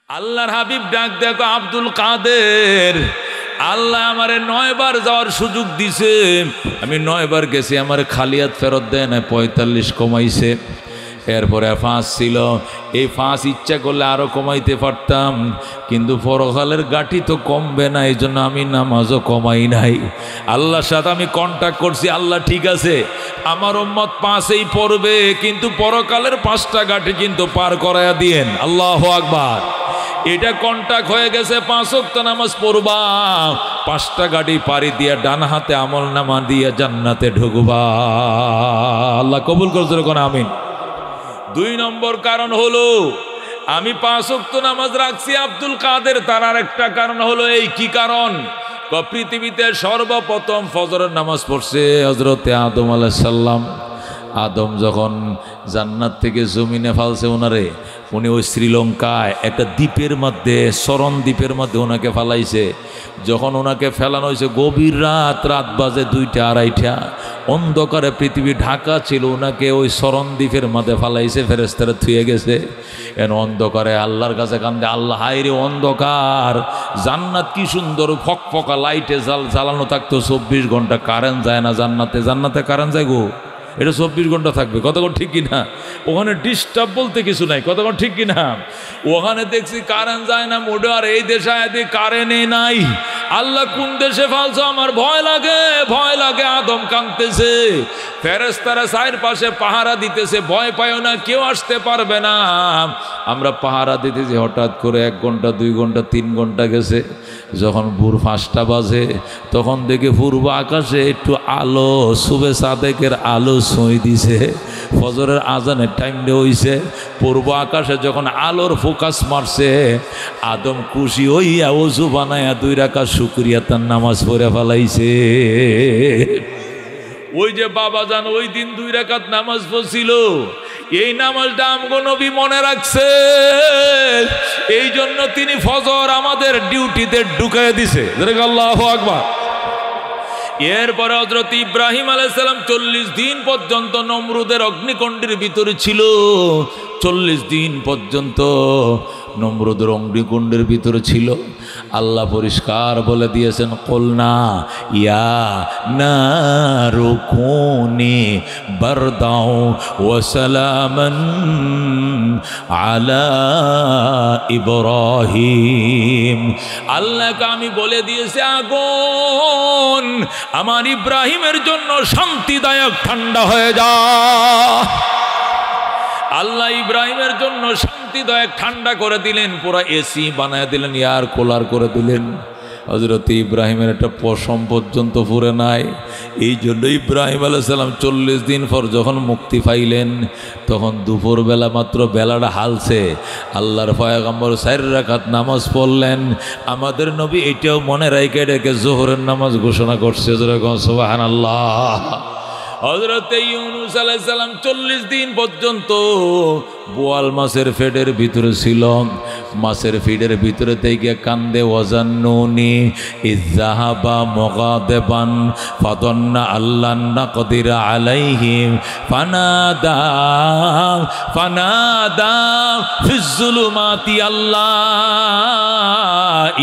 আল্লাহর হাবিব ডাক দেখো আব্দুল কাদের, আল্লাহ আমারে 9 বার যাওয়ার সুযোগ দিছে, আমি 9 বার গেছি, আমার খালিয়াত ফেরত দেয় না, 45 কমাইছে। এরপরে 5 ছিল, এই 5 ইচ্ছা করলে আরো কমাইতে পারতাম, কিন্তু পরকালের গাঠি তো কমবে না, এই জন্য আমি নামাজও কমাই নাই। আল্লাহর সাথে আমি কন্ট্যাক্ট করছি, আল্লাহ ঠিক আছে আমার উম্মত 5এই পড়বে, কিন্তু পরকালের 5টা গাঠি কিন্তু পার করায়া দিয়েন। আল্লাহু আকবার। এটা কন্ট্যাক্ট হয়ে গেছে, 5 ওয়াক্ত নামাজ পড়বা, 5টা গাড়ি পাড়ি দিয়ে ডান হাতে আমল নামা দিয়ে জান্নাতে ঢুকবা। আল্লাহ কবুল করছে কোন আমিন। 2 নম্বর কারণ হলো আমি 5 ওয়াক্ত নামাজ রাখছি আব্দুল কাদের, তার আরেকটা কারণ হলো এই। কি কারণ? পৃথিবীতে সর্বপ্রথম ফজরের নামাজ পড়ছে হযরতে আদম আলাইহিস সালাম। আদম যখন জান্নাত থেকে জমিনে ফালছে ওনারে, উনি ওই শ্রীলঙ্কায় একটা দ্বীপের মধ্যে, সরণ দ্বীপের মধ্যে ওনাকে ফালাইছে। যখন ওনাকে ফেলানো হয়েছে গভীর রাত, রাত বাজে 2টা 2:30, অন্ধকারে পৃথিবী ঢাকা ছিল, ওনাকে ওই সরণ দ্বীপের মধ্যে ফালাইছে, ফেরেশতারা থুয়ে গেছে। এন অন্ধকারে আল্লাহর কাছে কান্দে, আল্লাহ হায়রে অন্ধকার, জান্নাত কি সুন্দর ফকফকা লাইটে জ্বালানো থাকতো 24 ঘন্টা, কারেন্ট যায় না জান্নাতে। জান্নাতে কারেন্ট যায় গো, এটা 24 ঘন্টা থাকবে, কতক্ষণ ঠিক কিনা? ওখানে ডিস্টার্ব বলতে কিছু নাই, কতক্ষণ ঠিক কিনা? ওখানে দেখছি কারেন্ট যায় না মোটে, আর এই দেশে কারেন্টে নাই। আল্লাহ কোন দেশে ফালছো, আমার ভয় লাগে, ভয় লাগে। আদম কাঁদতেছে, ফেরেশতারা চারপাশে পাহারা দিতেছে, ভয় পায়ও না, কেউ আসতে পারবে না। আমরা পাহারা দিতেছি, হঠাৎ করে 1 ঘন্টা 2 ঘন্টা 3 ঘন্টা গেছে। যখন ভোর 5টা বাজে, তখন দেখে পূর্ব আকাশে একটু আলো, সুবে সাদেকের আলো ছুঁই দিছে, ফজরের আজানের টাইম হইছে। পূর্ব আকাশে যখন আলোর ফোকাস মারছে, আদম খুশি হইয়া ওযু বানায়া 2 রাকাত শুকরিয়া তার নামাজ পড়ে ফেলাইছে। ওই যে বাবা জান ওই দিন 2 রাকাত নামাজ পড়ছিল, এই নামাজটা আমগো নবী মনে রাখছে, এই জন্য তিনি ফজর আমাদের ডিউটিতে ঢুকাই দিছে। আল্লাহু আকবার। এরপরে হযরত ইব্রাহিম আলাইহিস সালাম 40 দিন পর্যন্ত নমরুদের অগ্নিকুণ্ডের ভিতরে ছিল। 40 দিন পর্যন্ত নমরুদের অগ্নিকুণ্ডের ভিতরে ছিল। আল্লাহ পরিষ্কার বলে দিয়েছেন, কুলনা ইয়া নারু কুনি বারদাও ওয়া সালামান আলা ইব্রাহিম। আল্লাহকে আমি বলে দিয়েছি, আগুন আমার ইব্রাহিমের জন্য শান্তিদায়ক ঠান্ডা হয়ে যা। আল্লাহ ইব্রাহিমের জন্য শান্তিদায়ক ঠান্ডা করে দিলেন, পুরা এসি বানায় দিলেন, এয়ার কুলার করে দিলেন। হযরত ইব্রাহিমের একটা পশম পর্যন্ত পুরে নাই। এই জন্য ইব্রাহিম আলাইহিস সালাম 40 দিন পর যখন মুক্তি পাইলেন, তখন দুপুরবেলা মাত্র বেলাটা হালছে, আল্লাহর পয়গম্বর 4 রাকাত নামাজ পড়লেন। আমাদের নবী এটাও মনে রাখে রেখে যোহরের নামাজ ঘোষণা করছে, সুবহানাল্লাহ। হযরত ইউনূস আলাইহিস সালাম 40 দিন পর্যন্ত বোয়াল মাছের পেটের ভিতরে ছিল। মাছের পেটের ভিতরে থেকে কান্দে, ওয়াজান্নুনি ইযহাবা মুগাদিবান ফাদান্না আল্লাহ নাকদির আলাইহিম ফানাদা ফিজ যুলুমাতি আল্লাহ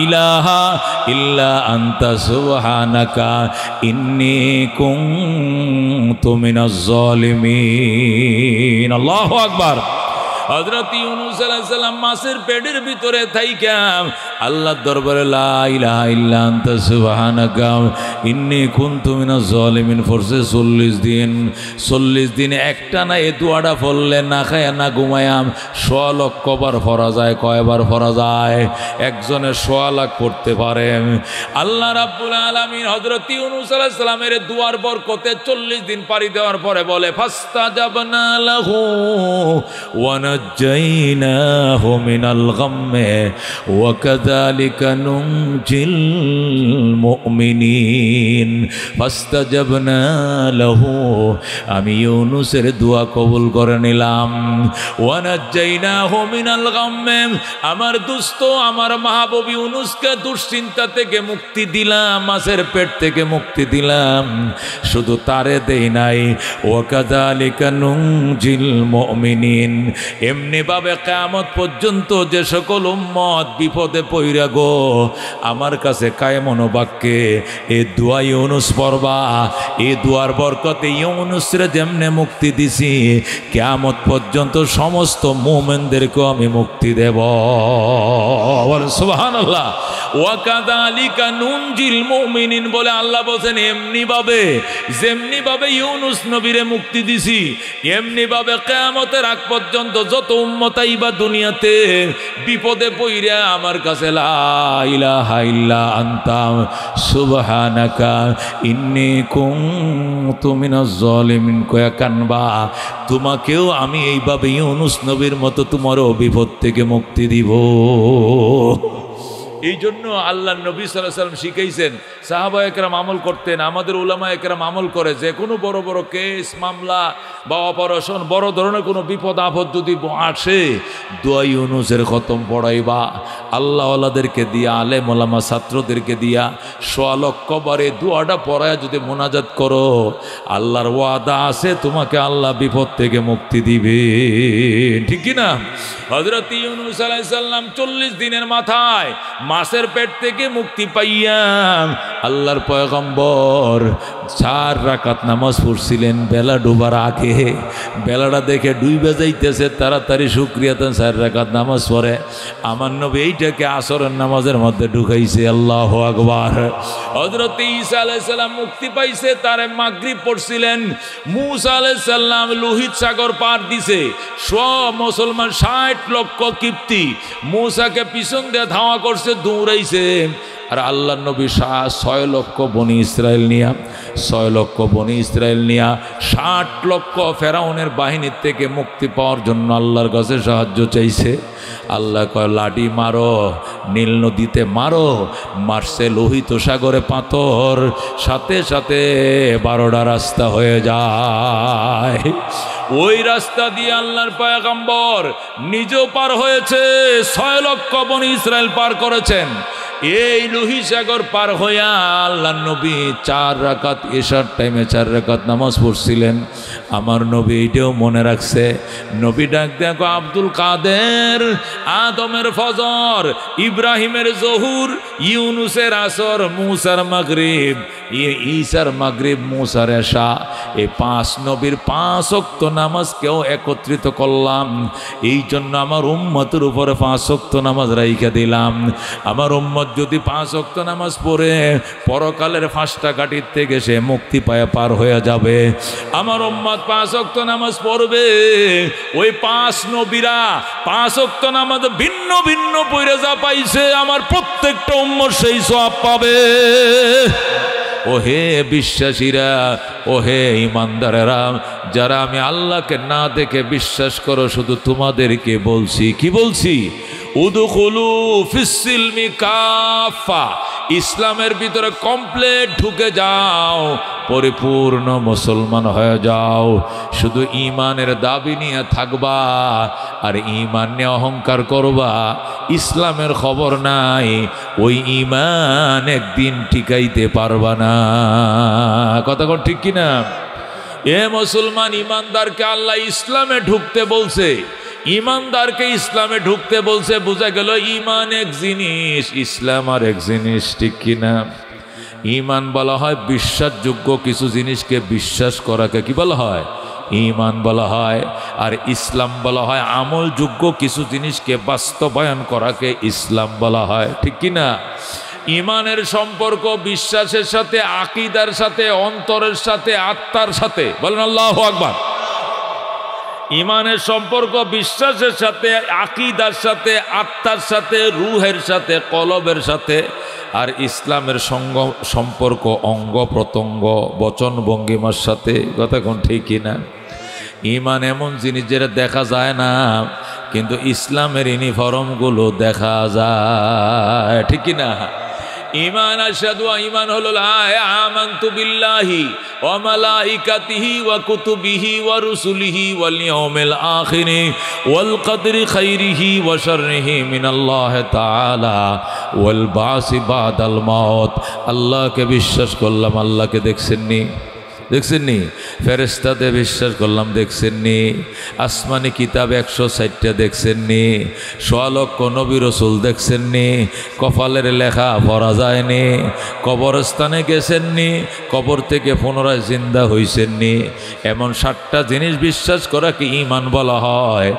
ইলাহা ইল্লা আনতা সুবহানাকা ইন্নী কুনতু মিনাজ জালিমিন। আল্লাহু আকবার। হযরত ইউনূস আলাইহিস সালাম মাছের পেটের ভিতরে থাইকা আল্লাহর দরবারে লা ইলাহা ইল্লা আনতা সুবহানাকা ইন্নী কুনতু মিনাজ জালিমিন পড়ছে 40 দিন। 40 দিন একটানা এই দোয়াটা পড়লে না খায়া না ঘুমায়া 100 লক্ষ বার পড়া যায়। কয়বার পড়া যায়? একজনের 100 লাখ পড়তে পারে। আল্লাহ রাব্বুল আলামিন হযরত ইউনূস আলাইহিস সালামের দুয়ার বরকতে 40 দিন পাড়ি দেওয়ার পরে বলে, ফাস্তাজাবনা লাহু ওয়া নাজ্জাইনাহু মিনাল গাম্মি ওয়া ওয়াকাযালিকা নুনজিল মুমিনিন ফাস্তাজাবনা লাহু, আমি ইউনুসের দোয়া কবুল করে নিলাম। ওয়ানাজ্জাইনাহু মিনাল গাম্মি, আমার দোস্ত আমার মাহবুব ইউনুসকে দুশ্চিন্তা থেকে মুক্তি দিলাম, মাছের পেট থেকে মুক্তি দিলাম। শুধু তারে দেই নাই, ওয়াকাযালিকা নুনজিল মুমিনিন, এমনি ভাবে কিয়ামত পর্যন্ত যে সকল উম্মত বিপদে পইরা গো আমার কাছে কায়েমন বাক্যে এই দোয়া ইউনুস পড়বা, এই দোয়ার বরকতে ইউনুসরে যেমনে মুক্তি দিছি কিয়ামত পর্যন্ত সমস্ত মুমিনদেরকে আমি মুক্তি দেব। সুবহানাল্লাহ। ওয়াকাযালিকা নুনজিল মুমিনিন বলে আল্লাহ বলেন এমনি ভাবে, যেমনি ভাবে ইউনুস নবীরে মুক্তি দিছি এমনি ভাবে কিয়ামতের আগ পর্যন্ত যত উম্মত আইবা দুনিয়াতে বিপদে পইরা আমার কাছে লা ইলাহা ইল্লা আনতা সুবহানাকা ইন্নী কুনতু মিনাজ জালিমিন কয়া কানবা, তোমাকেও আমি এইভাবে ইউনুস নবীর মতো তোমারও বিপদ থেকে মুক্তি দিব। এই জন্য আল্লাহ নবী সাল্লাল্লাহু আলাইহি ওয়াসাল্লাম শিখাইছেন, সাহাবা একরাম আমল করতেন, আমাদের উলামা একরাম আমল করে, যে কোনো বড় বড় কেস মামলা বা অপারেশন বড় ধরনের কোনো বিপদ আপদ যদি আসে দোয়া ইউনুসের খতম পড়াইবা, আল্লাহওয়ালাদেরকে দিয়া আলেম ওলামা ছাত্রদেরকে দিয়া 100 লক্ষ বারে দোয়াটা পড়ায় যদি মোনাজাত করো, আল্লাহর ওয়াদা আছে তোমাকে আল্লাহ বিপদ থেকে মুক্তি দিবে। ঠিক কি না? হযরত ইউনুস আলাইহিস সালাম 40 দিনের মাথায় মাছের পেট থেকে মুক্তি পাইয়া আল্লাহর পয়গম্বর 4 রাকাত নামাজ পড়ছিলেন বেলা ডুবার আগে। বেলাটা দেখে ডুইবে যাইতেছে, তাড়াতাড়ি শুকরিয়াতেন 4 রাকাত নামাজ পড়ে। আমার নবী এইটাকে আসরের নামাজের মধ্যে ঢুকাইছে। আল্লাহু আকবার। হযরত ঈসা আলাইহিস সালাম মুক্তি পাইছে, তারে মাগরিব পড়ছিলেন। মূসা আলাইহিস সালাম লোহিত সাগর পার দিছে, সব মুসলমান 60 লক্ষ কিপ্তি মূসাকে পিছন দিয়ে ধাওয়া করছে, দৌড়াইছে। আর আল্লাহ নবী 6 লক্ষ বনি ইসরায়েল নিয়া 60 লক্ষ ফেরাউনের বাহিনীর থেকে মুক্তি পাওয়ার জন্য আল্লাহর কাছে সাহায্য চাইছে। আল্লাহ কয় লাঠি মারো, নীল নদীতে মারো, মারছে লোহিত সাগরে পাথর, সাথে সাথে 12টা রাস্তা হয়ে যায়। ওই রাস্তা দিয়ে আল্লাহর পয়গম্বর নিজেও পার হয়েছে, 6 লক্ষ বনি ইসরায়েল পার করেছেন। এই লোহিত সাগর পার হইয়া আল্লাহর নবী 4 রাকাত এশার টাইমে 4 রাকাত নামাজ পড়ছিলেন। আমার নবী এটাও মনে রাখছে। নবী ডাক দেখো আব্দুল কাদের, আদমের ফজর, ইব্রাহিমের জহুর, ইউনুসের আসর, মূসার মাগরিব, ঈসার মাগরিব, মূসার এশা, এই 5 নবীর 5 ওয়াক্ত নামাজকেও একত্রিত করলাম। এই জন্য আমার উম্মতের উপরে 5 ওয়াক্ত নামাজ রাইখা দিলাম। আমার উম্মত যদি 5 ওয়াক্ত নামাজ পড়ে পরকালের 5টা ঘাটির থেকে সে মুক্তি পায় পার হয়ে যাবে। আমার উম্মত 5 ওয়াক্ত নামাজ পড়বে, ওই 5 নবীরা 5 ওয়াক্ত নামাজ ভিন্ন ভিন্ন পড়ে যা পাইছে আমার প্রত্যেকটা উম্মত সেই সওয়াব পাবে। ওহে বিশ্বাসীরা, ওহে ইমানদারেরা, যারা আমি আল্লাহকে না দেখে বিশ্বাস করো, শুধু তোমাদেরকে বলছি, কি বলছি? উদখুলু ফিস-সিলমি কাফা, ইসলামের ভিতরে কমপ্লিট ঢুকে যাও, পরিপূর্ণ মুসলমান হয়ে যাও। শুধু ঈমানের দাবি নিয়ে থাকবা আর ঈমান নিয়ে অহংকার করবা, ইসলামের খবর নাই, ওই ঈমান একদিন টিকাইতে পারবা না। কথা কোন ঠিক কিনা? এ মুসলমান, ঈমানদারকে আল্লাহ ইসলামে ঢুকতে বলছে, ঈমানদারকে ইসলামে ঢুকতে বলছে, বোঝা গেল ঈমান এক জিনিস, ইসলাম আর এক জিনিস। ঠিক কিনা? ঈমান বলা হয় বিশ্বাসযোগ্য কিছু জিনিসকে বিশ্বাস করাকে কি বলা হয়? ঈমান বলা হয়। আর ইসলাম বলা হয় আমলযোগ্য কিছু জিনিসকে বাস্তবায়ন করাকে ইসলাম বলা হয়। ঠিক কিনা? ঈমানের সম্পর্ক বিশ্বাসের সাথে, আকীদার সাথে, অন্তরের সাথে, আত্মার সাথে। বলেন আল্লাহু আকবার। ঈমানের সম্পর্ক বিশ্বাসের সাথে, আকীদার সাথে, আত্মার সাথে, রূহের সাথে, কলবের সাথে। আর ইসলামের সম্পর্ক অঙ্গ প্রত্যঙ্গ, বচন ভঙ্গিমার সাথে। কথা কোন ঠিক কিনা? ইমান এমন জিনিস যেটা দেখা যায় না, কিন্তু ইসলামের ইউনিফর্মগুলো দেখা যায়, ঠিক কি না? ঈমান আশহাদু, ঈমান হলো লা আমানতু বিল্লাহি ওয়া মালাইকাতিহি ওয়া কুতুবিহি ওয়া রুসুলিহি ওয়াল ইয়াউমিল আখিরি ওয়াল কদরি খাইরিহি ওয়া শাররিহি মিনাল্লাহি তাআলা ওয়াল বাসি বাদাল মাউত। আল্লাহকে বিশ্বাস করলাম, আল্লাহকে দেখছেননি? দেখছেননি? ফেরেশতাতে বিশ্বাস করলাম, দেখছেননি? আসমানি কিতাব 160টা দেখছেননি? 100 লক্ষ নবী রাসূল দেখছেননি? কপালের লেখা পড়া যায়নি? কবরস্থানে গেছেননি? কবর থেকে পুনরায় জিন্দা হইছেননি? এমন 7টা জিনিস বিশ্বাস করা কি ঈমান বলা হয়?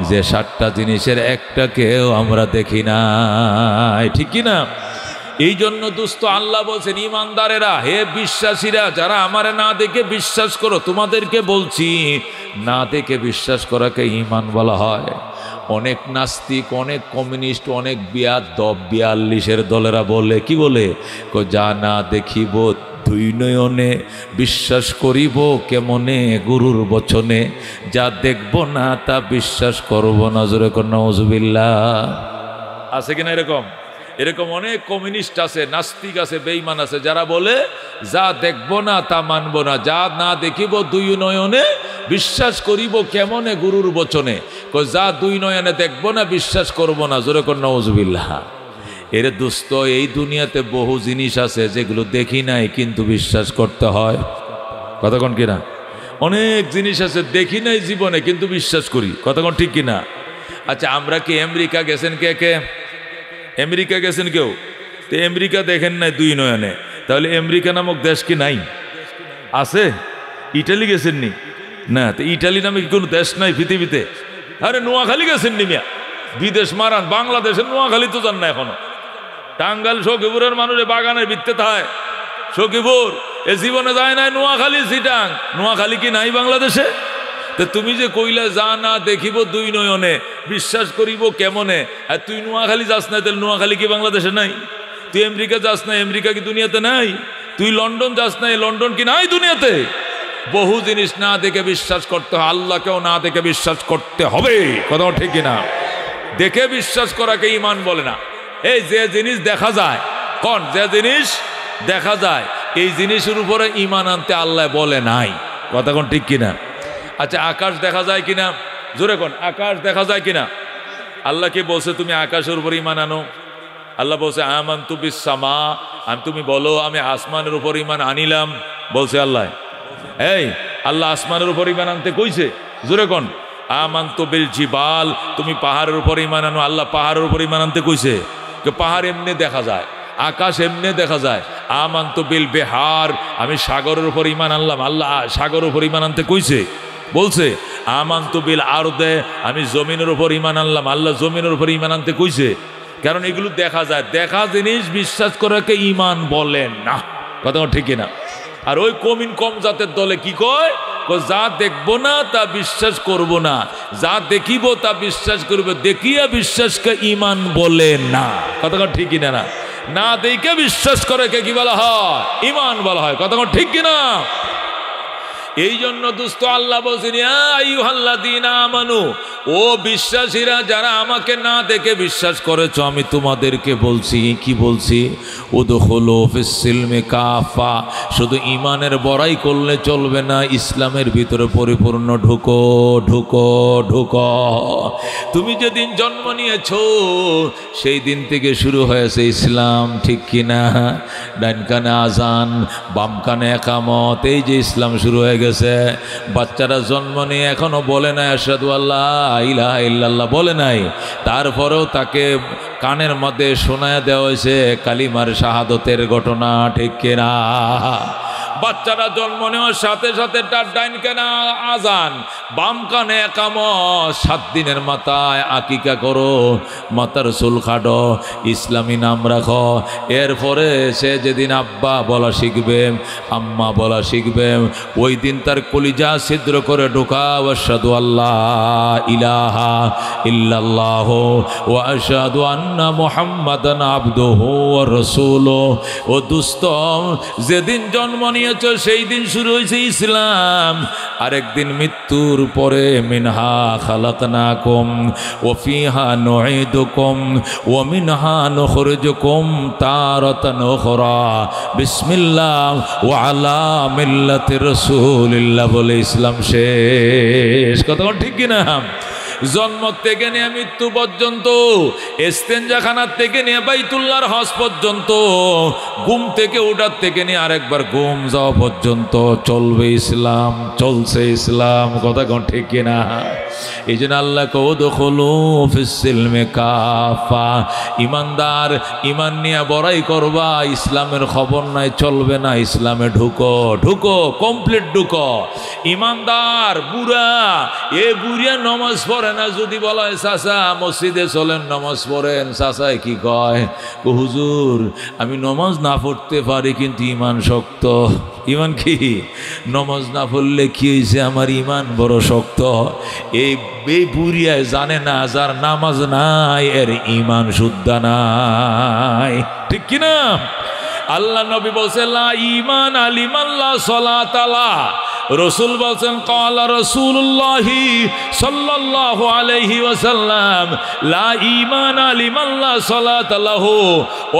যে 7টা জিনিসের একটাকেও আমরা দেখি নাই, ঠিক কি না? এই জন্য দোস্ত আল্লাহ বলছেন, ইমানদারেরা, হে বিশ্বাসীরা, যারা আমারে না দেখে বিশ্বাস করো, তোমাদেরকে বলছি না দেখে বিশ্বাস করাকে ঈমান বলা হয়। অনেক নাস্তিক, অনেক কমিউনিস্ট, অনেক বিয়াদব 42-এর দলেরা বলে, কি বলে? যা না দেখিব দুই নয়নে, বিশ্বাস করিব কেমনে গুরুর বচনে, যা দেখব না তা বিশ্বাস করব না। জোরে কর নাউজুবিল্লাহ। আছে কিনা এরকম? এরকম অনেক কমিউনিস্ট আছে, নাস্তিক আছে, বেঈমান আছে, যারা বলে যা দেখব না তা মানব না, যা না দেখিব দুই নয়নে বিশ্বাস করিব কেমনে গুরুর বচনে, যা দুই নয়নে দেখব না বিশ্বাস করব না। জোরে কর নাউজুবিল্লাহ। এর দোস্ত, এই দুনিয়াতে বহু জিনিস আছে যেগুলো দেখি নাই কিন্তু বিশ্বাস করতে হয়। কতক্ষণ কিনা? অনেক জিনিস আছে দেখি নাই জীবনে কিন্তু বিশ্বাস করি। কতক্ষণ ঠিক কিনা? আচ্ছা, আমরা কি আমেরিকা গেছেন? কে কে আমেরিকা গেছেন কেউ? তো আমেরিকা দেখেন নাই দুই নয়নে, তাহলে আমেরিকা নামক দেশ কি নাই? আছে। ইটালি গেছেননি? না। তো ইটালি নামে কি কোনো দেশ নাই পৃথিবীতে? আরে নোয়াখালী গেছেননি মিয়া? বিদেশ মারান, বাংলাদেশের নোয়াখালী তো যান না এখনো। টাঙ্গাইল সখীপুরের মানুষ বাগানের ভিত্তে থায়, সখীপুর এ জীবনে যায় নাই। নোয়াখালী, চিটাং, নোয়াখালী কি নাই বাংলাদেশে? তো তুমি যে কইলা যা না দেখিব দুই নয়নে বিশ্বাস করিব কেমনে, আর তুই নোয়াখালী যাস না, তাহলে নোয়াখালী কি বাংলাদেশে নাই? তুই আমেরিকা যাস না, আমেরিকা কি দুনিয়াতে নাই? তুই লন্ডন যাস না, লন্ডন কি নাই দুনিয়াতে? বহু জিনিস না দেখে বিশ্বাস করতে হয়, আল্লাহকেও না দেখে বিশ্বাস করতে হবে। কথা ঠিক কিনা? দেখে বিশ্বাস করাকে ঈমান বলে না। এই যে জিনিস দেখা যায়, কোন যে জিনিস দেখা যায়, এই জিনিসের উপরে ঈমান আনতে আল্লাহ বলে নাই। কথা কোন ঠিক কিনা? আচ্ছা, আকাশ দেখা যায় কিনা? জোরে কোন, আকাশ দেখা যায় কিনা? আল্লাহ কি বলছে তুমি আকাশের উপর ঈমান আনো? আল্লাহ বলছে আমানতু বিস সামা, আমি, তুমি বলো আমি আসমানের উপর ঈমান আনিলাম, বলছে আল্লাহ। এই আল্লাহ আসমানের উপর ঈমান আনতে কইছে? জোরে কোন, আমানতু বিল জিবাল, তুমি পাহাড়ের উপর ঈমান আনো, আল্লাহ পাহাড়ের উপর ঈমান আনতে কইছে? পাহাড় এমনি দেখা যায়, আকাশ এমনি দেখা যায়। আমানতু বিল বিহার, আমি সাগরের উপর ঈমান আনলাম, আল্লাহ সাগরের উপর ঈমান আনতে কইছে? বলছে। আমানতু বিল আরদে, আমি জমিনের উপর ঈমান আনলাম, আল্লাহ জমিনের উপর ঈমান আনতে কইছে? কারণ এগুলো দেখা যায়, দেখা জিনিস বিশ্বাস করাকে ঈমান বলে না। কথা ঠিক না? আর ওই কম জাতের দলে কি কয়? যা দেখবো না তা বিশ্বাস করব না, যা দেখিব তা বিশ্বাস করব, দেখিয়া বিশ্বাসকে ঈমান বলে না। কথা ঠিক কিনা? না, না দেখে বিশ্বাস করাকে কি বলা হয়? ঈমান বলা হয়। কথা ঠিক কিনা? এই জন্য দোস্ত আল্লাহ বলছেন, ইয়া আইয়ুহাল্লাযীনা আমানু, ও বিশ্বাসীরা যারা আমাকে না দেখে বিশ্বাস করেছো, আমি তোমাদেরকে বলছি, কি বলছি? উদখুলু ফিস সিলমি কাফা, শুধু ঈমানের বড়াই করলে চলবে না, ইসলামের ভিতরে পরিপূর্ণ ঢুকো ঢুকো ঢুকো। তুমি যেদিন জন্ম নিয়েছো সেই দিন থেকে শুরু হয়েছে ইসলাম, ঠিক কিনা? ডান কানে আজান, বাম কানে একামত, এই যে ইসলাম শুরু হয়ে গেছে। বাচ্চারা জন্ম নিয়ে এখনো বলে নাই আশহাদু আল্লাহ ইলাহা ইল্লাল্লাহ, বলে নাই, তারপরেও তাকে কানের মধ্যে শোনায় দেওয়া হয়েছে কালিমার শাহাদতের ঘটনা, ঠিক কিনা? বাচ্চারা জন্ম নেওয়ার সাথে সাথে তার ডাইন কানে আজান, বাম কানে একামত, 7 দিনের মাথায় আকিকা করো, মাথার চুল কাটো, ইসলামী নাম রাখো। এরপরে সে যেদিন আব্বা বলা শিখবে, আম্মা বলা শিখবে, ওই দিন তার কলিজা ছিদ্র করে ঢোকাও আশহাদু আল্লাহ ইলাহা ইল্লাল্লাহ ওয়া আশহাদু আন্না মুহাম্মাদান আবদুহু ওয়া রাসূলুহু। ও দুস্ত, যেদিন জন্ম নিয়ে নিয়েছো সেই দিন শুরু হয়েছে ইসলাম। আরেকদিন মৃত্যুর পরে মিনহা খালাকনাকুম ওয়া ফিহা নুঈদুকুম ওয়া মিনহা নুখরিজুকুম তারাতান উখরা বিসমিল্লাহ ওয়া আলা মিল্লাতি রাসূলিল্লাহ বলে ইসলাম শেষ। কথা ঠিক কিনা? জন্ম থেকে নিয়ে মৃত্যু পর্যন্ত, ইস্তেঞ্জাখানার থেকে নিয়ে বাইতুল্লাহর হজ পর্যন্ত, ঘুম থেকে ওঠার থেকে নিয়ে আরেকবার ঘুম যাওয়া পর্যন্ত চলবে ইসলাম, চলছে ইসলাম। কথা কোন ঠিক কিনা? এই জন্য আল্লাহ কৌদুখুলু ফিস-সিলমি কাফা, ইমানদার ইমান নিয়ে বড়াই করবা, ইসলামের খবর নাই চলবে না, ইসলামে ঢুকো, ঢুকো, কমপ্লিট ঢুকো। ইমানদার বুড়া, এ বুড়িয়া নমাজ পড়ে না, যদি বলা হয় চাচা মসজিদে চলেন নামাজ পড়েন, চাচায় কি কয়, হুজুর আমি নমাজ না পড়তে পারি কিন্তু ইমান শক্ত। ইমান কি? নমাজ না পড়লে কি হয়েছে, আমার ইমান বড় শক্ত। এই বুড়িয়ায় জানে না যার নামাজ নাই এর ইমান শুদ্ধ নাই, ঠিক কিনা? আল্লাহ নবী বলছে লা ঈমান আলিমান লা সালাত আলা। রসুল বলছেন ক্বালা রাসূলুল্লাহি সাল্লাল্লাহু আলাইহি ওয়াসাল্লাম লা ঈমান আলিমান লা সালাত লাহু।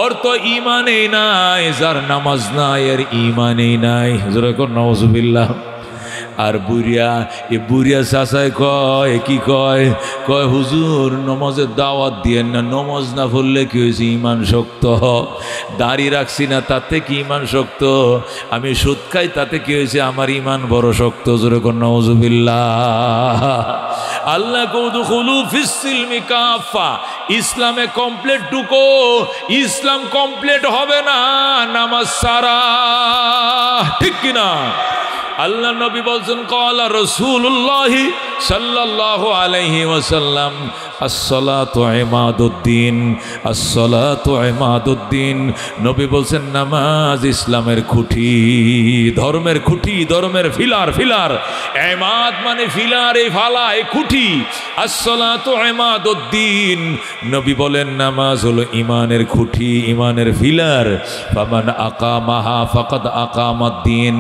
অর্থ ঈমানই নাই যার নামাজ নাই এর ঈমানই নাই। জোরে কর নাউজুবিল্লাহ। আর বুড়িয়া, এ বুড়িয়া চাচায় কয় কি কয়, কয় হুজুর নমাজের দাওয়াত দিয়েন না, নমাজ না পড়লে কি হয়েছে, ইমান শক্ত। দাড়ি রাখছি না তাতে কি ইমান শক্ত, আমি সুদ খাই তাতে কি হয়েছে, আমার ইমান বড় শক্ত। জোরে কোন নাউজুবিল্লাহ। আল্লাহ কৌদুখুলু ফিস-সিলমি কাফা, ইসলামে কমপ্লিট ঢুকো। ইসলাম কমপ্লিট হবে না নামাজ ছাড়া, ঠিক কিনা? আল্লাহ নবী বলছেন ক্বালা রাসূলুল্লাহি সাল্লাল্লাহু আলাইহি ওয়াসাল্লাম আসসালাতু ইমাদুদ্দিন, আসসালাতু ইমাদুদ্দিন। নবী বলছেন নামাজ ইসলামের খুঁটি, ধর্মের খুঁটি, ধর্মের ফিলার। ফিলার ইমাদ মানে ফিলার, এই ফালা, এই খুঁটি। আসসালাতু ইমাদুদ্দিন, নবী বলেন নামাজ হলো ইমানের খুঁটি, ইমানের ফিলার। ফামান আকামাহা ফাকাদ আকামাদ্দিন,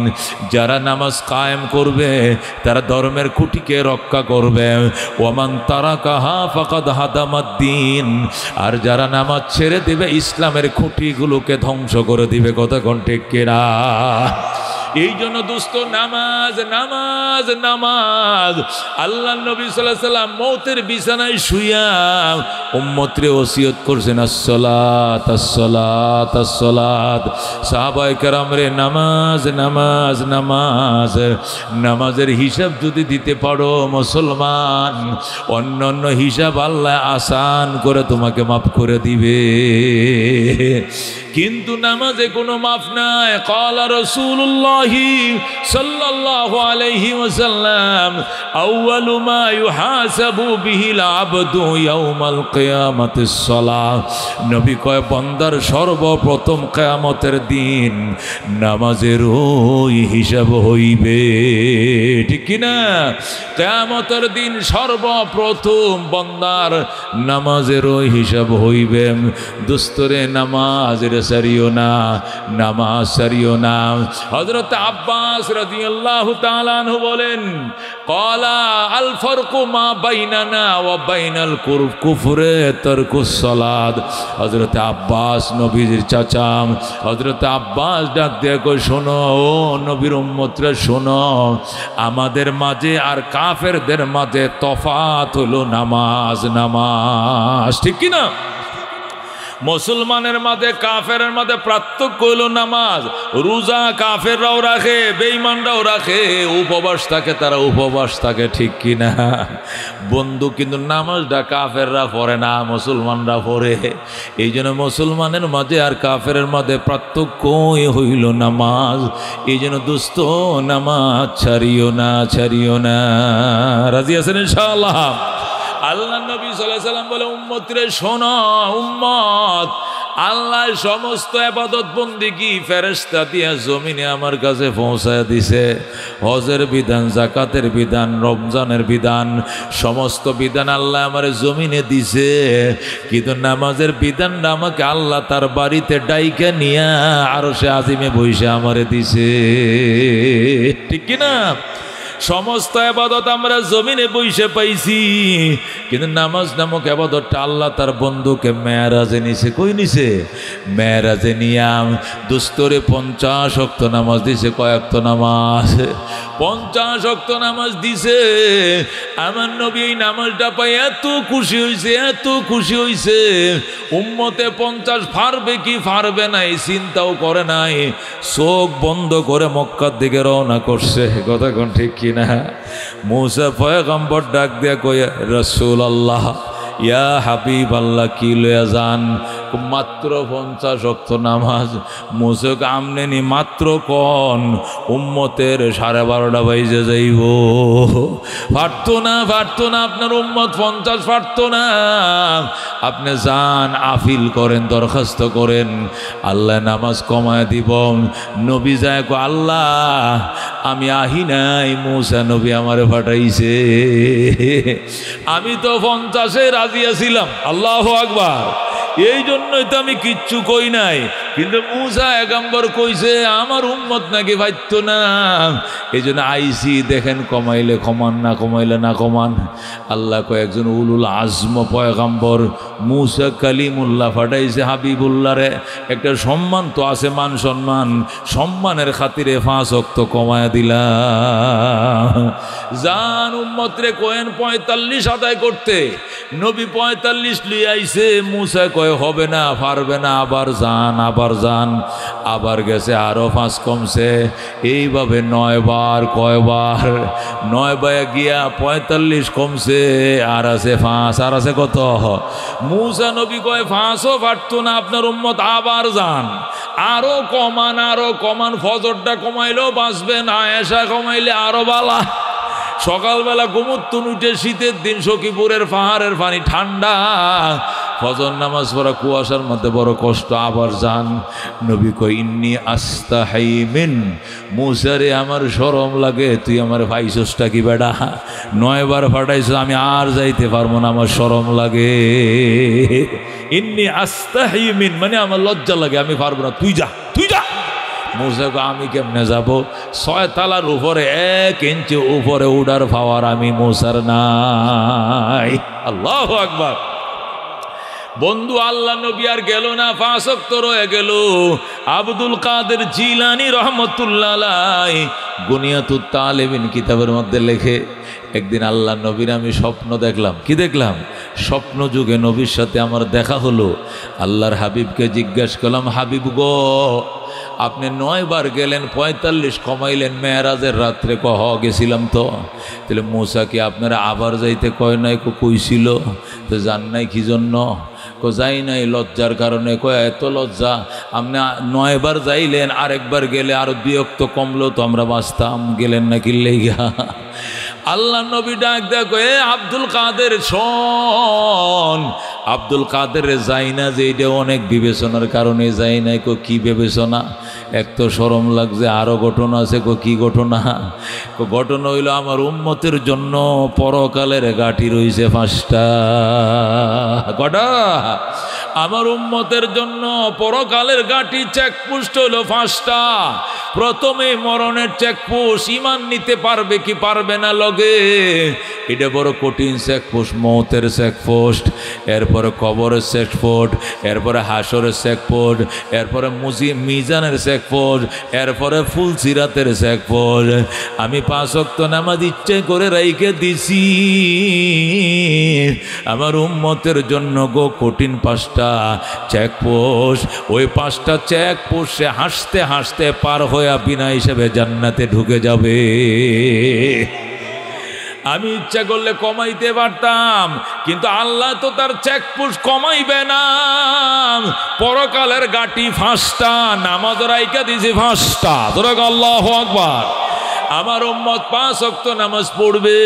যারা নামাজ কায়েম করবে তারা ধর্মের খুঁটিকে রক্ষা করবে। ওয়ামান তারাকাহা ফাকাদ হাদামাদ্দিন, আর যারা নামাজ ছেড়ে দিবে ইসলামের খুঁটিগুলোকে ধ্বংস করে দিবে। কথা কোন ঠিক কিনা? এই জন্য দোস্ত নামাজ, নামাজ, নামাজ। আল্লাহ নবী সাল্লাল্লাহু আলাইহি ওয়াসাল্লাম মওতের বিছানায় শুইয়া উম্মতরে ওসিয়ত করছেন আসসালাত, আসসালাত, আসসালাত। সাহাবায়ে কেরাম রে নামাজ, নামাজ, নামাজ। নামাজের হিসাব যদি দিতে পারো মুসলমান, অন্য অন্য হিসাব আল্লাহ আসান করে তোমাকে মাফ করে দিবে, কিন্তু নামাজে কোনো মাফ নাই। ক্বালা রাসূলুল্লাহি সাল্লাল্লাহু আলাইহি ওয়াসাল্লাম আউয়ালু মা ইউহাসাবু বিহিল আবদু ইয়াউমাল কিয়ামাতিস সালাহ। নবী কয় বান্দার সর্বপ্রথম কিয়ামতের দিন নামাজের ওই হিসাব হইবে, ঠিক কি না? কিয়ামতের দিন সর্বপ্রথম বান্দার নামাজের ওই হিসাব হইবে। দোস্তরে নামাজের সারিও না, নামাজ সারিও না। হযরত আব্বাস রাদিয়াল্লাহু তাআলা আনহু বলেন ক্বালা আল ফারকু মা বাইনানা ওয়া বাইনাল কুফরে তারকুস সালাত। হযরত আব্বাস নবীর চাচা, হযরত আব্বাস ডাক দিয়ে কই শোনো ও নবীর উম্মতরা শোনো, আমাদের মাঝে আর কাফেরদের মাঝে তফাত হলো নামাজ, নামাজ, ঠিক কি না? মুসলমানের মাঝে কাফেরের মাঝে পার্থক্য হলো নামাজ। রোজা কাফেররাও রাখে, বেঈমানরাও রাখে, উপবাস থাকে, তারা উপবাস থাকে, ঠিক কিনা? বন্ধু কিন্তু নামাজটা কাফেররা পড়ে না, মুসলমানরা পড়ে। এই জন্য মুসলমানের মাঝে আর কাফেরের মাঝে পার্থক্যই হইল নামাজ। এই জন্য দোস্ত নামাজ ছাড়িও না, ছাড়িও না। রাজি আছেন ইনশাআল্লাহ? আল্লাহ নবী সাল্লাল্লাহু আলাইহি ওয়াসাল্লাম বলে উম্মত রে শোনো, উম্মত আল্লাহ সমস্ত ইবাদত বন্দেগী ফেরেশতা দিয়া জমিনে আমার কাছে পৌঁছায় দিছে। হজের বিধান, যাকাতের বিধান, রমজানের বিধান, সমস্ত বিধান আল্লাহ আমার জমিনে দিছে। কিন্তু নামাজের বিধানটা আমাকে আল্লাহ তার বাড়িতে ডাইকা নিয়া আরশে আজিমে বইসা আমারে দিছে। ঠিক কিনা? সমস্ত ইবাদত আমরা জমিনে বইসে পাইছি, কিন্তু নামাজ নামক ইবাদতটা আল্লাহ তার বন্ধুকে মেরাজে নিছে। কই নিছে? মেরাজে নিয়াম দুস্তরে 50 ওয়াক্ত নামাজ দিছে। কয় ওয়াক্ত নামাজ? 50 ওয়াক্ত নামাজ দিছে। আমার নবী এই নামাজটা পাই এত খুশি হইছে, এত খুশি হইছে, উম্মতে 50 পারবে কি পারবে না এই চিন্তাও করে নাই। চোখ বন্ধ করে মক্কার দিকে রওনা করছে। কথা কোন ঠিক কিনা? মুসা পয়গম্বর ডাক দিয়া কয়ে, রাসূলুল্লাহ, ইয়া হাবিব আল্লাহ, কি লয়া যান? মাত্র 50 ওয়াক্ত নামাজ। মুসাক আমনেনি মাত্র কোন উম্মতের 12:30 বাজে যাইব। পারতো না, পারতো না, আপনার উম্মত 50 পারতো না। আপনি যান, আপিল করেন, দরখাস্ত করেন, আল্লাহ নামাজ কমায় দিব। নবী যায় কো, আল্লাহ আমি আহি নাই, মুসা নবী আমারে পাঠাইছে। আমি তো 50-এ রাজি আছিলাম। আল্লাহু আকবার। এই জন্যই তো আমি কিচ্ছু কই নাই। কিন্তু মুসা পয়গম্বর কইছে আমার উম্মত নাকি পাইতো না, এই জন্য আইসি। দেখেন, কমাইলে কমান, না কমাইলে না কমান। আল্লাহ কয়েকজন উলুল আজম পয়গম্বর মুসা কালিমুল্লাহ পাঠাইছে হাবিবুল্লাহরে। একটা সম্মান তো আছে, মান সম্মান, সম্মানের খাতিরে 5 ওয়াক্ত কমায়া দিলাম। জান উম্মতরে কোয়েন 45 আদায় করতে। নবী 45 লিয়ে আইছে। মুসা কয় হবে না, পারবে না, আবার যান, আবার যান। আবার গেছে, আরো 5 কমছে। এইভাবে 9 বার। কয়বার? 9 বারে গিয়া 45 কমছে, আর আছে 5। আর আছে কত? মুসা নবী কয় 5ও পারতো না আপনার উম্মত, আবার যান, আরো কমান, আরো কমান। ফজরটা কমাইলেও বাঁচবে না, এশা কমাইলে আরো বালা। সকালবেলা ঘুমুত্তুন উঠে, শীতের দিন, সখীপুরের পাহাড়ের পানি ঠান্ডা, ফজর নামাজ পড়া কুয়াশার মধ্যে বড় কষ্ট। আবার যান। নবী কই, ইন্নী আস্তাহি মিন মুসা রে, আমার শরম লাগে, তুই আমার ভাইসটা কি বেড়া? 9 বার ফাটাইছ, আমি আর যাইতে পারবো না, আমার শরম লাগে। ইন্নী আস্তাহি মিন মানে আমার লজ্জা লাগে, আমি পারবো না, তুই যা, তুই যা। মুসা কো, আমি কেমনে যাব? 6 তালার উপরে 1 ইঞ্চি উপরে উড়ার পাওয়ার আমি মুসার নাই। আল্লাহু আকবার। বন্ধু, আল্লাহ নবী আর গেল না, 5 ওয়াক্ত রয়ে গেল। আব্দুল কাদের জিলানী রহমতুল্লাহ আলাইহি গুনিয়াতুত তালেবিন কিতাবের মধ্যে লেখে, একদিন আল্লাহ নবীর আমি স্বপ্ন দেখলাম। কি দেখলাম? স্বপ্ন যুগে নবীর সাথে আমার দেখা হলো। আল্লাহর হাবিবকে জিজ্ঞেস করলাম, হাবিব গো, আপনি 9 বার গেলেন, 45 কমাইলেন, মেরাজের রাত্রে কহ গেছিলাম তো। তাহলে মুসা কি আপনারা আবার যাইতে কয় নাই? কইছিল তো, জান নাই কি জন্য? যাই নাই লজ্জার কারণে। কয় এত লজ্জা? আপনি 9 বার যাইলেন, আরেকবার গেলে আরো 2 ওয়াক্ত কমলো তো আমরা বাঁচতাম। গেলেন না কি লেগা? আল্লাহ নবী ডাক দেখো, এ আব্দুল কাদের শোন। আব্দুল কাদের যাই না যে, এটা অনেক বিবেচনার কারণে যাই নাই। কি বিবেচনা? এক তো শরম লাগছে, আরো ঘটনা আছে। কি ঘটনা? ঘটনা হইল, আমার উম্মতের জন্য পরকালের গাঠি রইছে 5টা। কটা? আমার উম্মতের জন্য পরকালের গাঠি চেকপোস্ট হইল 5টা। প্রথমে মরণের চেকপোস্ট, ইমান নিতে পারবে কি পারবে না লগে, এটা বড় কঠিন চেকপোস্ট। মৌতের চেকপোস্ট, এরপরে কবরের চেকপোস্ট, এরপরে হাসরের চেকপোস্ট, এরপরে মিজানের চেকপোস্ট, এরপরে ফুলসিরাতের চেকপোস্ট। আমি 5 ওয়াক্ত নামাজ ইচ্ছে করে রাইখে দিছি আমার উম্মতের জন্য গো, কঠিন 5টা চেকপোস্ট। ওই 5টা চেকপোস্টে হাসতে হাসতে পার হয়ে বিনা হিসেবে জান্নাতে ঢুকে যাবে। আমি ইচ্ছা করলে কমাইতে পারতাম, কিন্তু আল্লাহ তো তার চেকপোস্ট কমাইবে না। পরকালের গাটি 5টা, নামাজ রাইখা দিয়েছে 5টা। ধরে আল্লাহু আকবার। আমার উম্মত 5 ওয়াক্ত নামাজ পড়বে,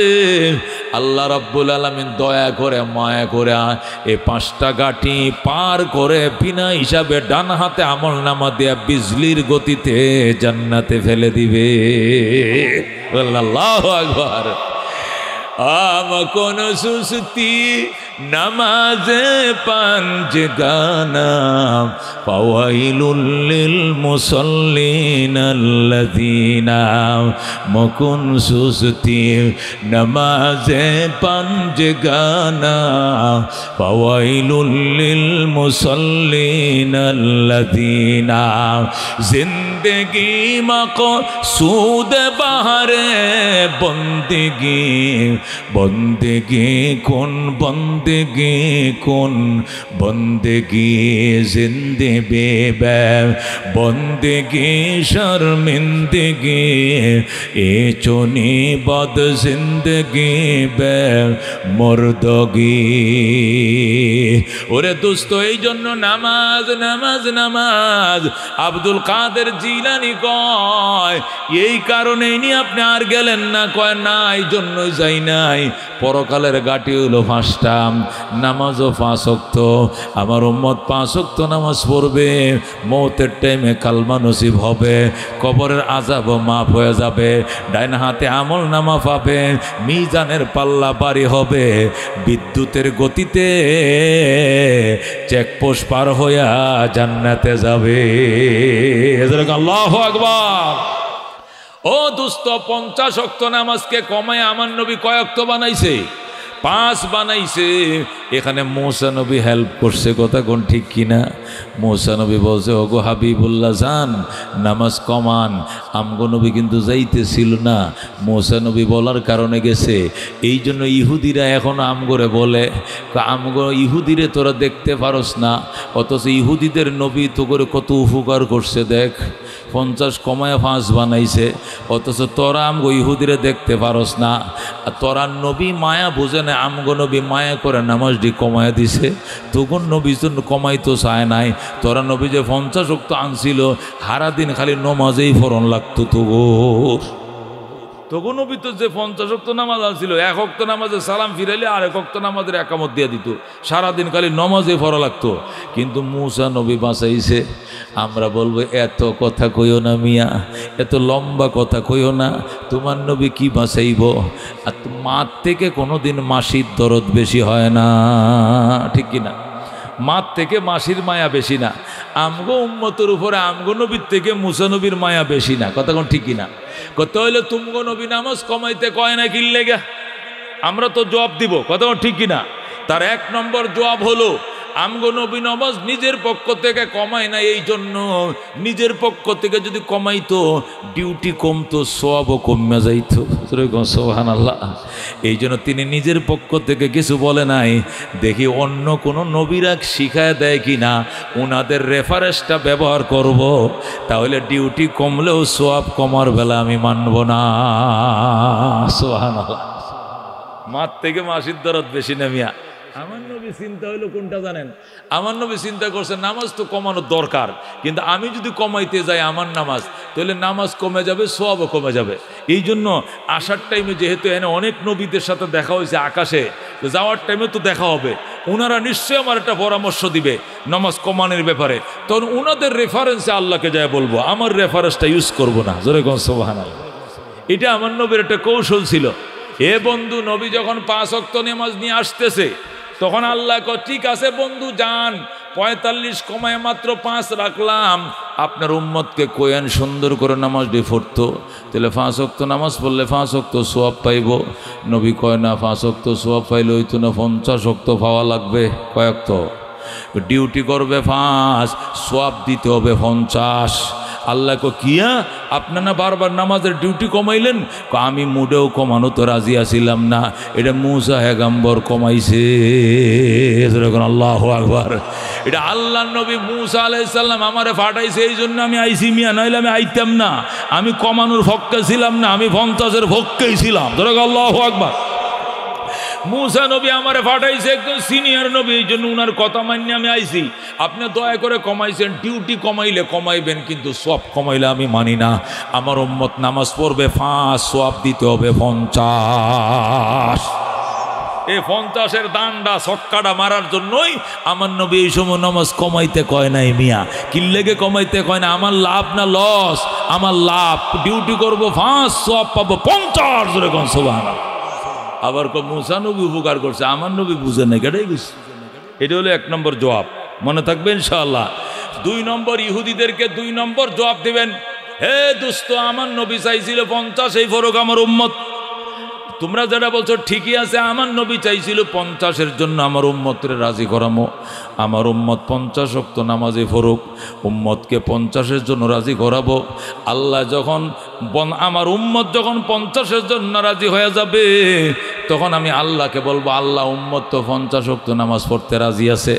আল্লাহ রাব্বুল আলামিন দয়া করে মায়া করে এই 5টা গাঁটি পার করে বিনা হিসাবে ডান হাতে আমলনামা দিয়ে বিজলির গতিতে জান্নাতে ফেলে দিবে। আল্লাহু আকবার। আম কোন সুস্তি নামাজে পাঞ্জগানা ফাওয়াইলুল লিল মুসাল্লিন আল্লাযিনা মকুন সুস্তি নামাজে পাঞ্জগানা ফাওয়াইলুল লিল মুসাল্লিন আল্লাযিনা জিন্দেগি মকসুদ বাহারে বন্দেগি বন্দেগি কোন বন্দেগি কোন বন্দেগি জিন্দে বেবে বন্দেগি শর্মিন্দগি এ চুনি বদ জিন্দগি বে মর্দগি। ওরে দোস্ত, এই জন্য নামাজ নামাজ নামাজ আব্দুল কাদের জিলানী কয় এই কারণেই নি আপনি আর গেলেন না, কয় না এই জন্যই যাই নাই। পরকালের গাটি হলো 5টা, নামাজও 5 ওয়াক্ত। আমার উম্মত 5 ওয়াক্ত নামাজ পড়বে, মৌতের টাইমে কালমা নসিব হবে, কবরের আযাবও মাফ হয়ে যাবে, ডাইন হাতে আমল নামা পাবে, মিজানের পাল্লা বাড়ি হবে, বিদ্যুতের গতিতে চেকপোস্ট পার হইয়া জান্নাতে যাবে। আল্লাহু আকবার। ও দোস্ত, 50 ওয়াক্ত নামাজকে কমায় আমার নবী কয় ওয়াক্ত বানাইছে? 5 বানাইছে। এখানে মূসা নবী হেল্প করছে, কথা কোন ঠিক কিনা? মূসা নবী বলছে ওগো হাবিবুল্লাহ যান নামাজ কমান। আমগো নবী কিন্তু যাইতেছিল না, মূসা নবী বলার কারণে গেছে। এই জন্য ইহুদিরা এখন আমগরে বলে আমগো ইহুদিরে তোরা দেখতে পারস না, অথচ ইহুদিদের নবী তো করে কত উপকার করছে দেখ, 50 কমায় 5 বানাইছে, অথচ তোরা আমগো ইহুদিরে দেখতে পারস না। আর তোরা নবী মায়া বোঝে না, আমগো নবী মায়া করে নামাজটি কমায় দিছে, তখন নবী জন্য কমাইতো চায় নাই। তোরা নবী যে 50 ওয়াক্ত আনছিল সারাদিন খালি নমাজেই ফরন লাগতো, তখন নবী তো যে 50 ওয়াক্ত নামাজ আনছিল 1 ওয়াক্ত নামাজে সালাম ফিরাইলে আর 1 ওয়াক্ত নামাজের একামত দিয়ে দিত, সারাদিন খালি নমাজে ফরা লাগতো। কিন্তু মূসা নবী বাঁচাইছে। আমরা বলবো এত কথা কইও না মিয়া, এত লম্বা কথা কইও না, তোমার নবী কি বাঁচাইব? আর মার থেকে কোনোদিন মাসির দরদ বেশি হয় না, ঠিক কিনা? মার থেকে মাসির মায়া বেশি না। আমগো উম্মতের উপরে আমগো নবীর থেকে মূসা নবীর মায়া বেশি না, কথা কোন ঠিক কিনা? কত হইলে তুমগো নবী নামাজ কমাইতে কয় না কি লেগা? আমরা তো জবাব দিব, কথা কোন ঠিক কিনা? তার 1 নম্বর জবাব হলো আমগো নবী নামাজ নিজের পক্ষ থেকে কমায় না, এই জন্য নিজের পক্ষ থেকে যদি কমাইতো ডিউটি কমতো, সওয়াবও কমে যাইতো। সুবহানাল্লাহ। এই জন্য তিনি নিজের পক্ষ থেকে কিছু বলে নাই। দেখি অন্য কোনো নবীরা শিখায় দেয় কি না, ওনাদের রেফারেন্সটা ব্যবহার করব, তাহলে ডিউটি কমলেও সওয়াব কমার বেলা আমি মানব না। সুবহানাল্লাহ। মার থেকে মাসির দরদ বেশি না মিয়া। আমার নবী চিন্তা হইলো কোনটা জানেন? আমার নবী চিন্তা করছে নামাজ তো কমানোর দরকার, কিন্তু আমি যদি কমাইতে যাই আমার নামাজ, তাহলে নামাজ কমে যাবে, সওয়াবও কমে যাবে। এই জন্য আসার টাইমে যেহেতু এনে অনেক নবীদের সাথে দেখা হয়েছে আকাশে, যাওয়ার টাইমে তো দেখা হবে, ওনারা নিশ্চয়ই আমার একটা পরামর্শ দিবে নামাজ কমানোর ব্যাপারে, তখন ওনাদের রেফারেন্সে আল্লাহকে যায় বলবো, আমার রেফারেন্সটা ইউজ করবো না। জোরে কোন সুবহানাল্লাহ। এটা আমার নবীর একটা কৌশল ছিল। এ বন্ধু, নবী যখন 5 ওয়াক্ত নামাজ নিয়ে আসতেছে, তখন আল্লাহ কয় ঠিক আছে বন্ধু যান, 45 কমায় মাত্র 5 রাখলাম, আপনার উম্মতকে কোয়েন সুন্দর করে নামাজটি পড়তো, তাহলে 5 ওয়াক্ত নামাজ পড়লে 5 ওয়াক্ত সওয়াব পাইব। নবী কয় না, 5 ওয়াক্ত সওয়াব পাইলে হইতো না, 50 ওয়াক্ত পাওয়া লাগবে। কয় ওয়াক্ত? ডিউটি করবে 5, সওয়াব দিতে হবে 50। আল্লাহ কো কিয়া আপনারা বারবার নামাজের ডিউটি কমাইলেন? আমি মুডেও কমানো তো রাজি আছিলাম না, এটা মূসা হেগাম্বর কমাইছে। আল্লাহু আকবার। এটা আল্লাহর নবী মূসা আলাইহিস সালাম আমারে পাঠাইছে, এই জন্য আমি আইছি মিয়া, নইলে আমি আইতাম না। আমি কমানোর পক্ষে ছিলাম না, আমি 50-এর পক্ষেই ছিলাম। ধরে আল্লাহু আকবার। মূসা নবী আমারে পাঠাইছে, একদম সিনিয়র নবী, এই জন্য উনার কথা মান্য আমি আইছি। আপনি দয়া করে কমাইছেন, ডিউটি কমাইলে কমাইবেন, কিন্তু সওয়াব কমাইলে আমি মানি না। আমার উম্মত নামাজ পড়বে 5, সওয়াব দিতে হবে 50। এই 50-এর দানটা ছক্কাটা মারার জন্যই আমার নবী এই সময় নামাজ কমাইতে কয় নাই মিয়া। কি লেগে কমাইতে কয় না? আমার লাভ না লস? আমার লাভ। ডিউটি করবো 5, সব পাবো 50। জোরে কোন সুবহানাল্লাহ। আবার মুসা নবী উপকার করছে, আমার নবী বুঝে নাই, কেটাই বুঝছে। এটা হলো 1 নম্বর জবাব, মনে থাকবে ইনশাআল্লাহ। 2 নম্বর, ইহুদিদেরকে 2 নম্বর জবাব দিবেন, হে দোস্ত, আমার নবী চাইছিল 50, এই ফরক আমার উম্মত। তোমরা যারা বলছো ঠিকই আছে, আমার নবী চাইছিল 50-এর জন্য আমার উম্মতরে রাজি করামো। আমার উম্মত 50 ওয়াক্ত নামাজে ফরক, উম্মতকে 50-এর জন্য রাজি করাবো। আল্লাহ যখন আমার উম্মত যখন 50-এর জন্য রাজি হয়ে যাবে, তখন আমি আল্লাহকে বলবো, আল্লাহ উম্মত তো 50 ওয়াক্ত নামাজ পড়তে রাজি আছে।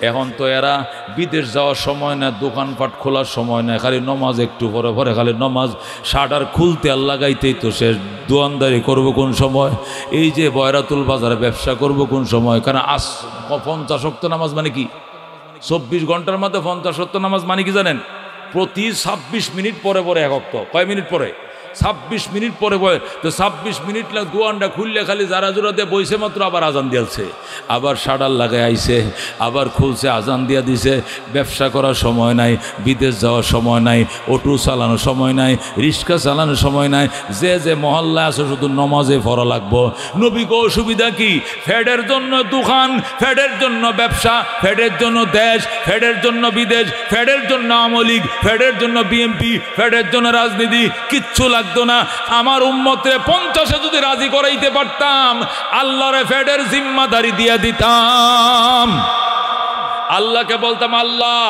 এখন তো এরা বিদেশ যাওয়ার সময় না, দোকানপাট খোলার সময় না, খালি নমাজ একটু পরে পরে খালি নমাজ শাটার খুলতে আল্লাহ গাইতেই তো সে দোয়ানদারি করবো কোন সময়? এই যে বয়রাতুল বাজারে ব্যবসা করব কোন সময়? কারণ 50 ওয়াক্ত নামাজ মানে কি? 24 ঘন্টার মধ্যে 50 ওয়াক্ত নামাজ মানে কি জানেন? প্রতি 26 মিনিট পরে পরে 1 ওয়াক্ত। কয় মিনিট পরে? 26 মিনিট পরে পরে। তো 26 মিনিট দোয়ানটা খুললে খালি যারা জোড়া দিয়ে বইছে মাত্র আবার আজান দিয়েছে, আবার শাটার লাগাই আইছে, আবার খুলছে, আজান দিয়া দিছে। ব্যবসা করার সময় নাই, বিদেশ যাওয়ার সময় নাই, অটো চালানোর সময় নাই, রিক্সা চালানোর সময় নাই। যে যে মহল্লায় আছে শুধু নমাজে পড়া লাগবো। নবীকে অসুবিধা কি? ফ্যাডের জন্য দোকান, ফ্যাডের জন্য ব্যবসা, ফ্যাডের জন্য দেশ, ফ্যাডের জন্য বিদেশ, ফ্যাডের জন্য আওয়ামী লীগ, ফ্যাডের জন্য বিএনপি, ফ্যাডের জন্য রাজনীতি, কিচ্ছু লাগতো না। আমার উম্মতে 50-এ যদি রাজি করাইতে পারতাম, আল্লাহরে ফ্যাডের জিম্মাদারি দিয়ে দিতাম। আল্লাহকে বলতাম, আল্লাহ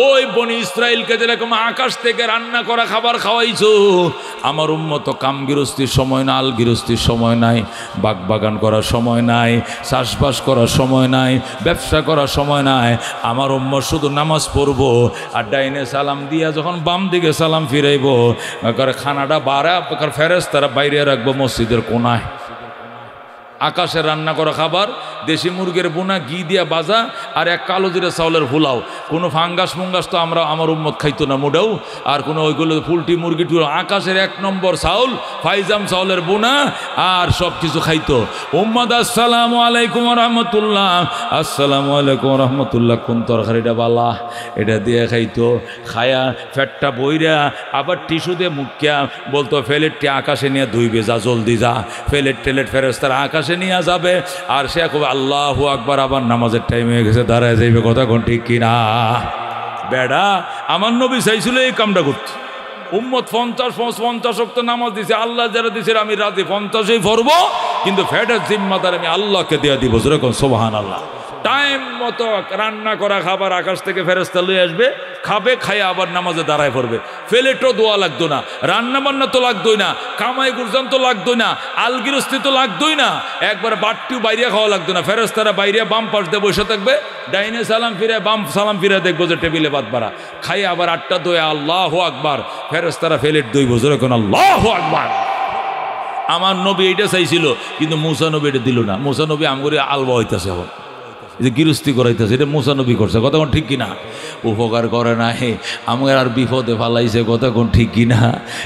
ওই বনি ইসরাইলকে যেরকম আকাশ থেকে রান্না করা খাবার খাওয়াইছো, আমার উম্মত কাম গৃহস্থির সময় না, আল গৃহস্থির সময় নাই, বাগবাগান করার সময় নাই, চাষবাস করার সময় নাই, ব্যবসা করার সময় নাই। আমার উম্মত শুধু নামাজ পড়বো আর ডাইনে সালাম দিয়া যখন বাম দিকে সালাম ফিরাইব, খানাটা বাড়া ফেরেশতারা বাইরে রাখবো মসজিদের কোনায়। আকাশে রান্না করা খাবার, দেশি মুরগির বোনা, ঘি দিয়া বাজা, আর 1 কালো জিরা চাউলের পোলাও। কোনো ফাঙ্গাস মুঙ্গাস তো আমার উম্মত খাইতো না মোটেও। আর কোনো ওইগুলো পোলট্রি মুরগি আকাশের 1 নম্বর চাউল, ফাইজাম চাউলের বোনা, আর সব কিছু খাইতো। উম্মত আসসালামু আলাইকুম রহমতুল্লাহ, আসসালামু আলাইকুম রহমতুল্লাহ, কোন তরকারিটা বালা, এটা দিয়ে খাইতো। খায়া ফ্যাটটা বইরা আবার টিস্যু দিয়ে মুখিয়া বলতো, ফেলেটটি আকাশে নিয়ে ধুইবে, যা জলদি যা। ফেলেট ফেরেশতারা আকাশে নিয়ে যাবে, আর সে কবে আল্লাহু আকবার, আবার নামাজের টাইম হয়ে গেছে, দাঁড়ায় যাইবে। কথা কোন ঠিক কিনা? বেড়া, আমার নবী চাইছিল এই কামটা করতে। উম্মত 50 ওয়াক্ত নামাজ দিছে, আল্লাহ যারা দিছে আমি রাজি, 50-ই পড়বো, কিন্তু ফ্যাটের জিম্মাদার আমি আল্লাহকে দিয়ে দিব। যেরকম সুবহানাল্লাহ। টাইম মতো রান্না করা খাবার আকাশ থেকে ফেরেশতা লয়ে আসবে, খাবে, খাইয়া আবার নামাজে দাঁড়ায় পড়বে। ফেলেটও দোয়া লাগতো না, রান্না বান্না তো লাগতোই না, কামাই গুরজান তো লাগতোই না, আলগিরস্তি তো লাগতোই না, একবার বাটটিও বাইরে খাওয়া লাগতো না। ফেরেশতারা বাইরে বাম পাশ দিয়ে বসে থাকবে, ডাইনে সালাম ফিরে বাম সালাম ফিরে দেখবো যে টেবিলে ভাত বাড়া, খাইয়ে আবার 8টা দোয়া আল্লাহু আকবার, ফেরেশতারা ফেলেট দইব। যেরকম আল্লাহু আকবার। আমার নবী এইটা চাইছিল, কিন্তু মুসা নবী এটা দিল না। মুসা নবী আমগরে আলবা হইতেছে, এখন যে গৃহস্থী করাইতেছে, এটা মুসা নবী করছে। কথা কোন ঠিক কিনা? উপকার করে না, হে আমার আর বিপদে ফালাইছে। কথা কোন ঠিক কিনা?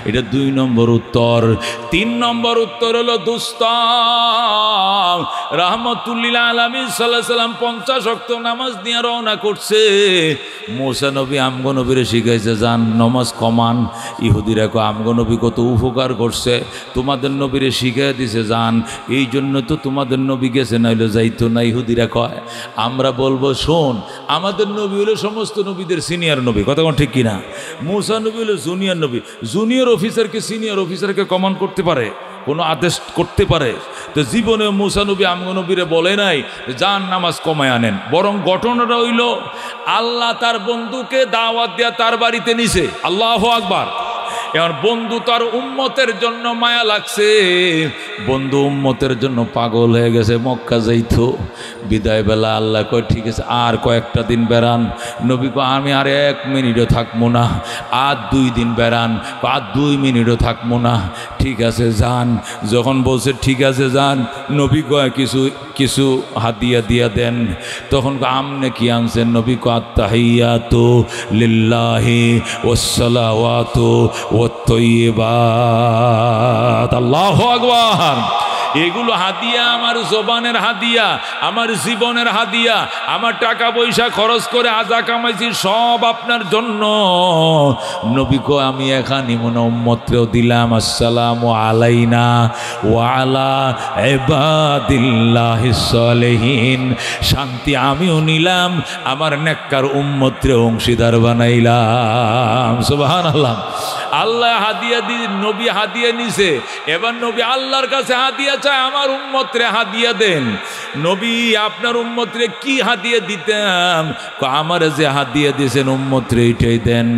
এটা 2 নম্বর উত্তর। 3 নম্বর উত্তর হলো, দুস্তাম রাহমাতুল্লিল আলামিন সাল্লাল্লাহু আলাইহি সাল্লাম 50 ওয়াক্ত নামাজ নিয়ে রওনা করছে। মুসা নবী আমগো নবীরে শিখাইছে, যান নামাজ কমান। ইহুদিরা কো আমগো নবী কত উপকার করছে, তোমাদের নবীরে শিখাই দিছে, যান এই জন্য তো তোমাদের নবী গেছে, নাইলে যাইতো না। ইহুদিরা কয়, আমরা বলবো, শোন, আমাদের নবী হলো সমস্ত নবীদের সিনিয়র নবী। কথা কোন ঠিক কিনা? মুসা নবী হলো জুনিয়র নবী। জুনিয়র অফিসারকে সিনিয়র অফিসারকে কমান্ড করতে পারে, কোনো আদেশ করতে পারে? তো জীবনে মুসা নবী আমগো নবীরে বলে নাই যান নামাজ কমায় আনেন। বরং ঘটনাটা হইল, আল্লাহ তার বন্ধুকে দাওয়াত দিয়া তার বাড়িতে নিছে। আল্লাহু আকবার। এখন বন্ধু তার উম্মতের জন্য মায়া লাগছে, বন্ধু উম্মতের জন্য পাগল হয়ে গেছে, মক্কা যাইতো। বিদায় বেলা আল্লাহ কয়, ঠিক আছে আর কয়েকটা দিন বেড়ান। নবী কয়, আমি আর 1 মিনিটও থাকবো না। আর 2 দিন বেড়ান, আর 2 মিনিটও থাকবো না। ঠিক আছে যান। যখন বলছে ঠিক আছে যান, নবী কয়, কিছু হাদিয়া দিয়া দেন। তখন আমনে কি আনছেন? নবী কয়, আত্তাহিয়াতু লিল্লাহি ওয়াসসালাওয়াতু ওয়াত-তাইয়্যিবাত। আল্লাহু আকবার। এগুলো হাদিয়া, আমার জবানের হাদিয়া, আমার জীবনের হাদিয়া, আমার টাকা পয়সা খরচ করে আজা কামাইছি সব আপনার জন্য। নবী কো আমি এখানে মনে উম্মতরেও দিলাম, আসসালামু আলাইনা ওয়া আলা ইবাদিল্লাহিস সালিহিন, শান্তি আমিও নিলাম, আমার নেককার উম্মতরে অংশীদার বানাইলাম। সুবহানাল্লাহ। আল্লাহ হাদিয়া দিয়ে নবী হাদিয়া নিছে, এবার নবী আল্লাহর কাছে হাদিয়া চায়, আমার উম্মতরে হাদিয়া দেন। নবী আপনার উম্মতরে কি হাদিয়া দিতাম? আমার যে হাদিয়া দিয়েছেন উম্মতরে এটাই দেন।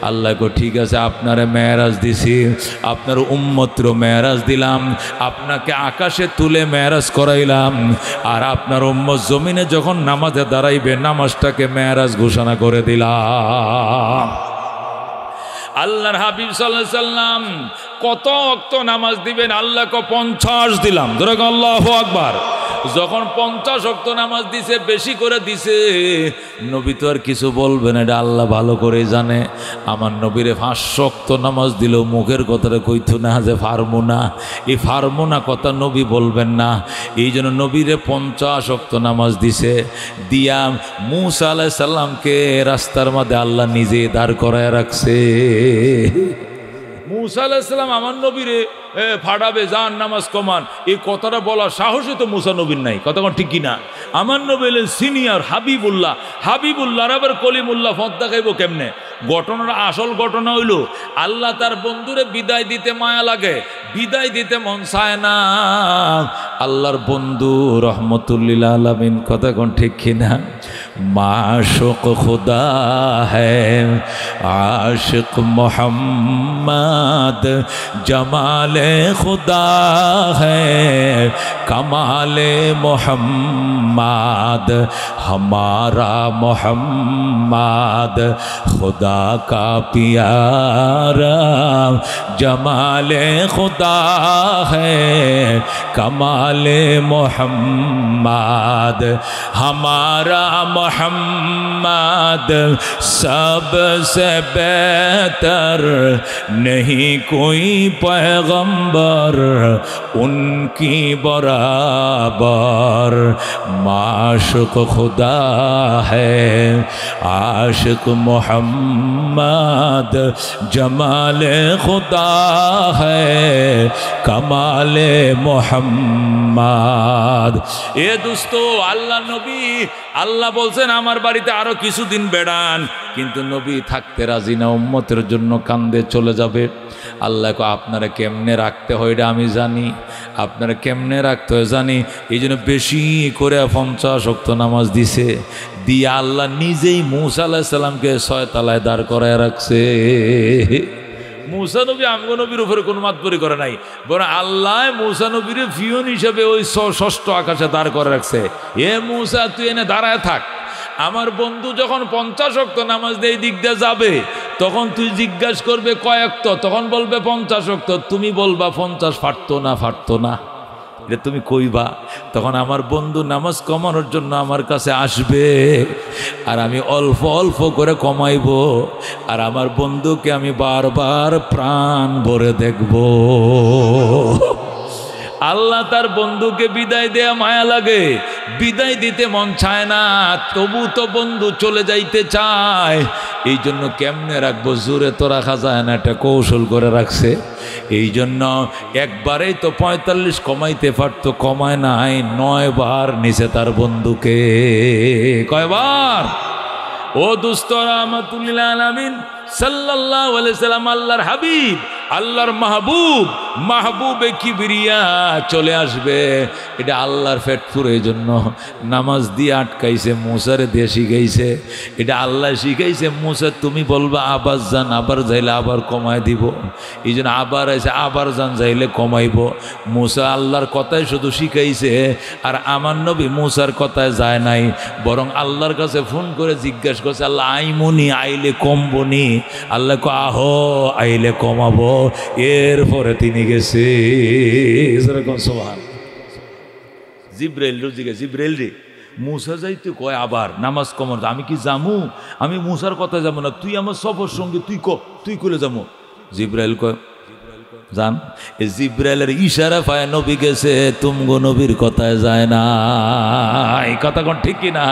আল্লাহ কো ঠিক আছে, আপনারে মেরাজ দিছি, আপনার উম্মতরে মেরাজ দিলাম, আপনাকে আকাশে তুলে মেরাজ করাইলাম, আর আপনার উম্মত জমিনে যখন নামাজে দাঁড়াইবে নামাজটাকে মেরাজ ঘোষণা করে দিলাম। আল্লাহর হাবিব সাল্লাল্লাহু আলাইহি সাল্লাম কত ওয়াক্ত নামাজ দিবেন? আল্লাহ কো 50 দিলাম। ধরে আল্লাহু আকবার। যখন 50 ওয়াক্ত নামাজ দিছে, বেশি করে দিছে, নবী তো আর কিছু বলবেন, এটা আল্লাহ ভালো করে জানে। আমার নবীরে 500 ওয়াক্ত নামাজ দিল, মুখের কথাটা কইতো না যে ফারমু না, এই ফারমু না কথা নবী বলবেন না। এই জন্য নবীরে 50 ওয়াক্ত নামাজ দিছে। দিয়া মূসা আলাইহিস সালামকে রাস্তার মধ্যে আল্লাহ নিজে দাঁড় করায় রাখছে। মূসা আলাইহিস সালাম আমার নবীরে ফাড়াবে, যান নামাজ কমান, এই কথাটা বলার সাহসই তো মূসা নবীর নাই। কথা কোন ঠিক কিনা? আমার নবী হলেন সিনিয়র হাবিবুল্লাহ, হাবিবুল্লাহর আবার কলিমুল্লাহ ফদ্দা খাইব কেমনে? ঘটনার আসল ঘটনা হইল, আল্লাহ তার বন্ধুরে বিদায় দিতে মায়া লাগে, বিদায় দিতে মন চায় না। আল্লাহর বন্ধু রহমতুল্লিল আলামিন, কথা কোন ঠিক কিনা? মাশুক খুদা হ্যায় আশিক মোহাম্মদ, জমালে খুদা হ্যায় কমালে মোহাম্মদ, हमारा मोहम्मद खुदा का प्यारा, जमाले खुदा है कमाले मोहम्मद, हमारा मोहम्मद सबसे बेहतर, नहीं कोई पैगंबर उनकी बराबर, माशुक खुदा है आशिक मोहम्मद, जमाले खुदा है कमाले मोहम्मद। এ দোস্ত, আল্লাহ নবী, আল্লাহ বলছেন আমার বাড়িতে আরো কিছুদিন বেড়ান, কিন্তু নবী থাকতে রাজি না, উম্মতের জন্য কান্দে চলে যাবে। আল্লাহ আপনারা কেমনে রাখতে হয় এটা আমি জানি, আপনারা কেমনে রাখতে হয় জানি। এই জন্য বেশি করে 50 ওয়াক্ত নামাজ দিছে, দিয়ে আল্লাহ নিজেই মূসা আলাইহিস সালামকে 6 তলায় দাঁড় করায় রাখছে। মূসা নবী আমগো নবীর উপরে কোনো মাতবরি করে নাই, বরং আল্লাহ মূসা নবীর ফিয়ন হিসাবে ওই 6ষ্ঠ আকাশে দাঁড় করে রাখছে। এ মূসা তুই এনে দাঁড়ায় থাক, আমার বন্ধু যখন 50 ওয়াক্ত নামাজ দিয়ে এই দিক দিয়ে যাবে, তখন তুই জিজ্ঞাসা করবে কয় ওয়াক্ত, তখন বলবে 50 ওয়াক্ত, তুমি বলবা 50 ফাটতো না, ফাটতো না, এটা তুমি কইবা। তখন আমার বন্ধু নামাজ কমানোর জন্য আমার কাছে আসবে, আর আমি অল্প অল্প করে কমাইব, আর আমার বন্ধুকে আমি বারবার প্রাণ ভরে দেখব। আল্লাহ তার বন্ধুকে বিদায় দেয়া মায়া লাগে, বিদায় দিতে মন চায় না, তবু তো বন্ধু চলে যাইতে চায়। এই জন্য কেমনে রাখবো, জোরে তো রাখা যায় না, একটা কৌশল করে রাখছে। এই জন্য একবারেই তো 45 কমাইতে পারতো, কমায় নাই, 9 বার নিচে তার বন্ধুকে। কয়বার? ও দুস্থ রাহমাতুল্লিল আলামিন সাল্লাল্লাহু আলাইহি সাল্লাম, আল্লাহর হাবিব, আল্লাহর মাহবুব, মাহবুবে কিবরিয়া চলে আসবে, এটা আল্লাহর ফেটফুর। এই জন্য নামাজ দিয়ে আটকাইছে, মূসারে দিয়ে শিখাইছে, এটা আল্লাহ শিখাইছে। মূসা তুমি বলবা আবার যান, আবার যাইলে আবার কমায় দিব। এই জন্য আবার আইসে, আবার যান যাইলে কমাইব। মূসা আল্লাহর কথায় শুধু শিখাইছে, আর আমার নবী মূসার কথায় যায় নাই, বরং আল্লাহর কাছে ফোন করে জিজ্ঞাসা করছে, আল্লাহ আইমুনি, আইলে কমবনি? আল্লাহ কো আহো, আইলে কমাবো। এরপরে তিনি গেছে। জিব্রাইল রুজিকে, জিব্রাইল রে মূসা যাইতে কয় আবার নামাজ কমার, আমি কি জামু? আমি মূসার কথা যাবো না, তুই আমার সফর সঙ্গে, তুই কলে যাবো। জিব্রাইল কয় জান এই জিব্রাইলের ইশারা পায় নবী গেছে, তুমগো নবীর কথায় যায় না। এই কথা কোন ঠিক কি না?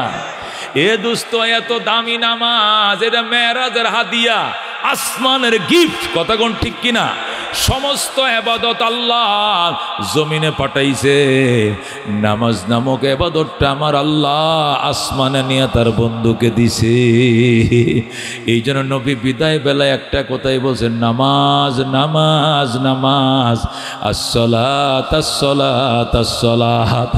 এ দোস্ত, এত দামি নামাজ, এটা মেরাজের হাদিয়া, আসমানের গিফট। কথা কোন ঠিক কিনা? সমস্ত ইবাদত আল্লাহ জমিনে পাঠাইছে, নামাজ নামক ইবাদতটা আমার আল্লাহ আসমানে নিয়ে তার বন্ধুকে দিছে। এই জন্য নবী বিদায় বেলায় একটা কথাই বলছেন, নামাজ নামাজ নামাজ, আসসালাত আসসালাত আসসালাত।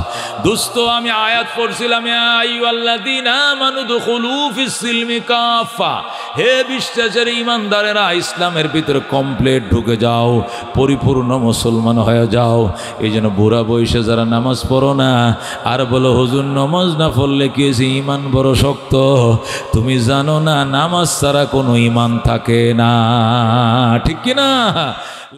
দোস্ত, আমি আয়াত পড়ছিলাম, ইয়া আইয়ুহাল্লাযীনা আমানু দুখুলু ফিস সিলমি কাফা, হে বিশ্বাসের ঈমানদারেরা, ইসলামের ভিতরে কমপ্লিট ঢুকে যাও, পরিপূর্ণ মুসলমান হয়ে যাও। এই জন্য বুড়া বয়সে যারা নামাজ পড়ো না আর বলো হুজুর নামাজ না পড়লে কি হয়েছে, ঈমান বড় শক্ত, তুমি জানো না নামাজ ছাড়া কোনো ঈমান থাকে না। ঠিক কিনা?